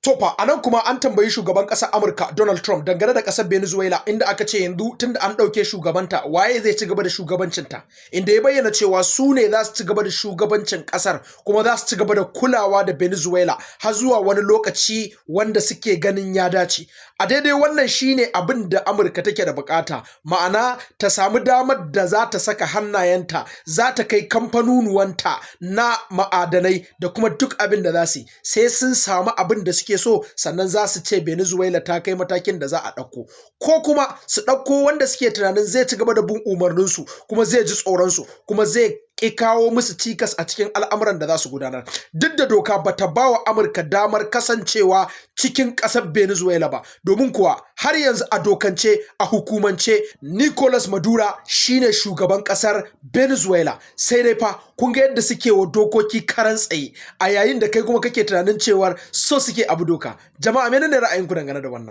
Tofa anan kuma an tambayi shugaban ƙasar Amurka Donald Trump dangane da ƙasar Venezuela inda aka ce yanzu tunda an ɗauke shugabanta waye zai ci gaba da shugabancinta, inda ya bayyana cewa su ne za su ci gaba da shugabancin ƙasar kuma za su ci gaba da kulawa da Venezuela har zuwa wani lokaci wanda suke ganin ya dace. A daidai wannan shine abin da Amurka take da bukata, ma'ana ta samu damar da za ta saka hannayenta, za ta kai kamfanunuwanta na ma'adanai da kuma duk abin da za su yi sai sun samu abin da suke so sannan za su ce Venezuela ta kai matakin da za a ɗauko, ko kuma su ɗauko wanda suke tunanin zai ci gaba da bin umarninsu kuma zai ji tsoronsu kuma zai ƙi kawo musu cikas a cikin al'amuran da za su gudanar. Duk da doka ba ta ba wa Amurka damar kasancewa cikin ƙasar Venezuela ba, domin kuwa har yanzu a dokance a hukumance Nicolas Maduro shine shugaban ƙasar Venezuela. Sai dai fa kun ga yadda suke wa dokoki karan tsaye a yayin da kai kuma kake tunanin cewar so suke abu doka. Jama'a menene ra'ayinku dangane da wannan?